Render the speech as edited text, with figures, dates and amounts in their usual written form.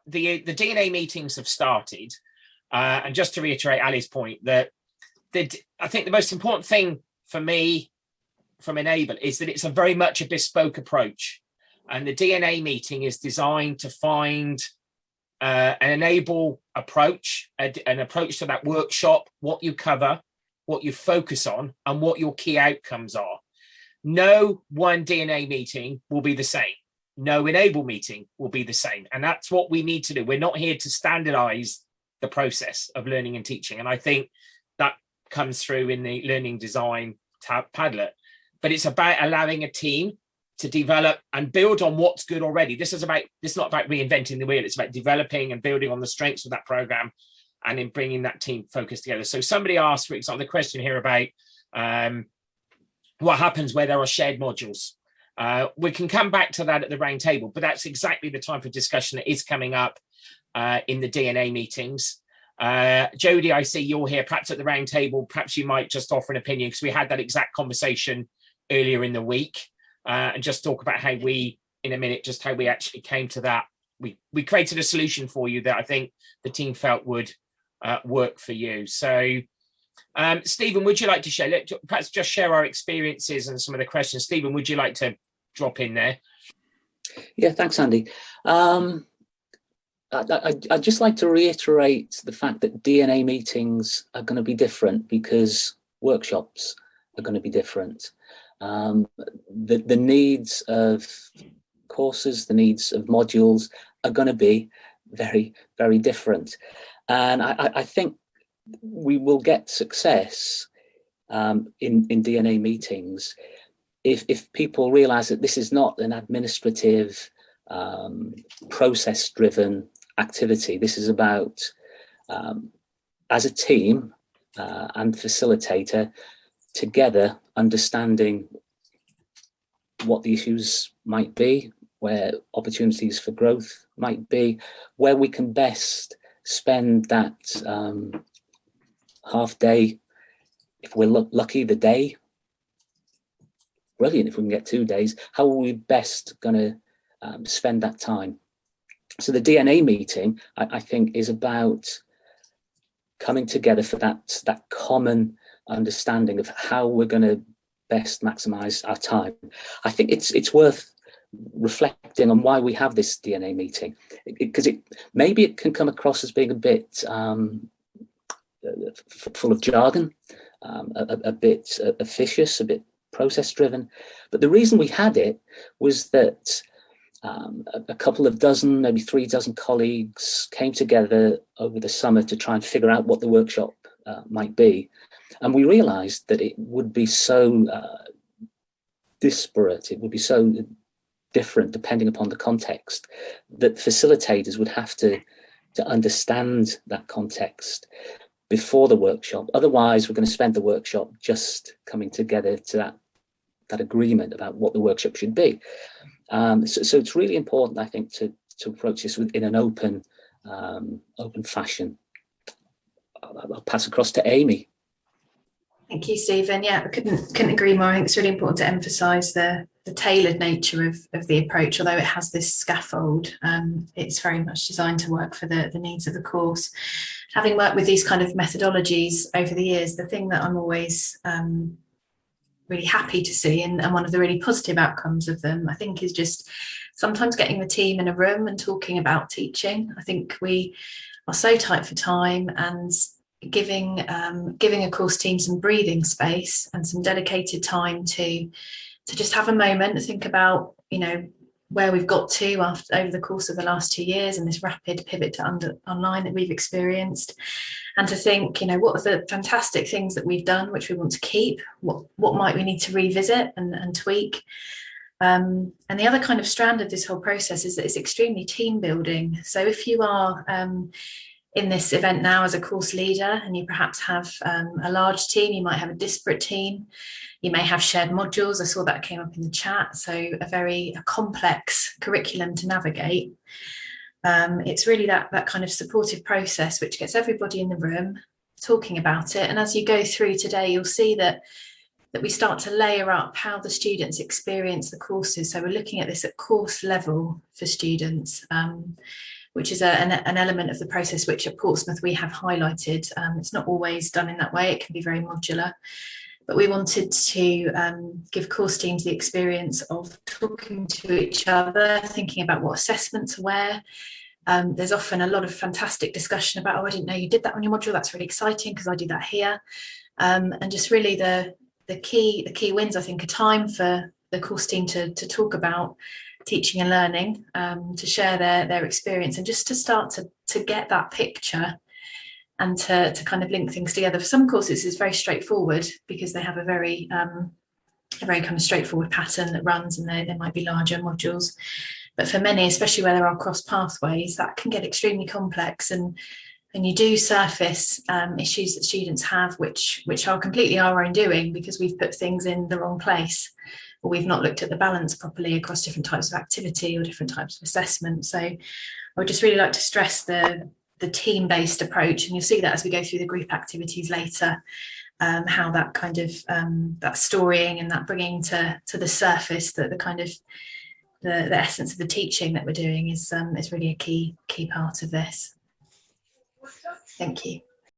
the DNA meetings have started, and just to reiterate Ali's point, that I think the most important thing for me from Enable is that it's a very much a bespoke approach, and the DNA meeting is designed to find an Enable approach, an approach to that workshop, what you cover, what you focus on, and what your key outcomes are. No one DNA meeting will be the same. No Enable meeting will be the same. And that's what we need to do. We're not here to standardize the process of learning and teaching. And I think that comes through in the learning design Padlet. But it's about allowing a team to develop and build on what's good already. This is not about reinventing the wheel. It's about developing and building on the strengths of that program and in bringing that team focus together. So somebody asked, for example, the question here about what happens where there are shared modules. We can come back to that at the round table, but that's exactly the type of discussion that is coming up in the DNA meetings. Jodie, I see you're here, perhaps at the round table. Perhaps you might just offer an opinion, because we had that exact conversation earlier in the week, and just talk about how we, in a minute, just how we actually came to that. We created a solution for you that I think the team felt would work for you. So Stephen, would you like to share, perhaps just share our experiences and some of the questions? Stephen, would you like to drop in there? Yeah, thanks, Andy. I'd just like to reiterate the fact that DNA meetings are going to be different because workshops are going to be different. The needs of courses, the needs of modules are going to be very, very different. And I think we will get success in DNA meetings if people realize that this is not an administrative, process-driven activity. This is about, as a team and facilitator, together understanding what the issues might be, where opportunities for growth might be, where we can best spend that half day. If we're lucky, the day. Brilliant if we can get 2 days. How are we best going to spend that time? So the DNA meeting, I think, is about coming together for that common understanding of how we're going to best maximize our time. I think it's worth reflecting on why we have this DNA meeting, because maybe it can come across as being a bit full of jargon, a bit officious, a bit process driven. But the reason we had it was that a couple of dozen, maybe 3 dozen colleagues came together over the summer to try and figure out what the workshop might be. And we realized that it would be so disparate, it would be so different depending upon the context, that facilitators would have to understand that context before the workshop. Otherwise, we're going to spend the workshop just coming together to that agreement about what the workshop should be. So it's really important, I think, to approach this in an open fashion. I'll pass across to Amy. Thank you, Stephen. Yeah, I couldn't agree more. I think it's really important to emphasise the tailored nature of the approach. Although it has this scaffold, it's very much designed to work for the needs of the course. Having worked with these kind of methodologies over the years, the thing that I'm always really happy to see, and one of the really positive outcomes of them, I think, is just sometimes getting the team in a room and talking about teaching. I think we are so tight for time, and giving a course team some breathing space and some dedicated time to just have a moment to think about, where we've got to over the course of the last 2 years and this rapid pivot to online that we've experienced, and to think, what are the fantastic things that we've done which we want to keep, what might we need to revisit and tweak. And the other kind of strand of this whole process is that it's extremely team building. So if you are in this event now as a course leader, and you perhaps have a large team, you might have a disparate team, you may have shared modules. I saw that came up in the chat. So a complex curriculum to navigate. It's really that kind of supportive process which gets everybody in the room talking about it. And as you go through today, you'll see that we start to layer up how the students experience the courses. So we're looking at this at course level for students. which is an element of the process which at Portsmouth we have highlighted. It's not always done in that way. It can be very modular. But we wanted to give course teams the experience of talking to each other, thinking about what assessments are where. There's often a lot of fantastic discussion about, oh, I didn't know you did that on your module. That's really exciting because I do that here. And just really the key wins, I think, are time for the course team to talk about teaching and learning, to share their experience, and just to start to get that picture and to kind of link things together. For some courses, it's very straightforward because they have a very kind of straightforward pattern that runs, and they might be larger modules. But for many, especially where there are cross pathways, that can get extremely complex, and you do surface issues that students have, which are completely our own doing because we've put things in the wrong place, or we've not looked at the balance properly across different types of activity or different types of assessment. So I would just really like to stress the team-based approach, and you'll see that as we go through the group activities later, how that kind of that storying and that bringing to the surface that the kind of the essence of the teaching that we're doing is really a key part of this. Thank you.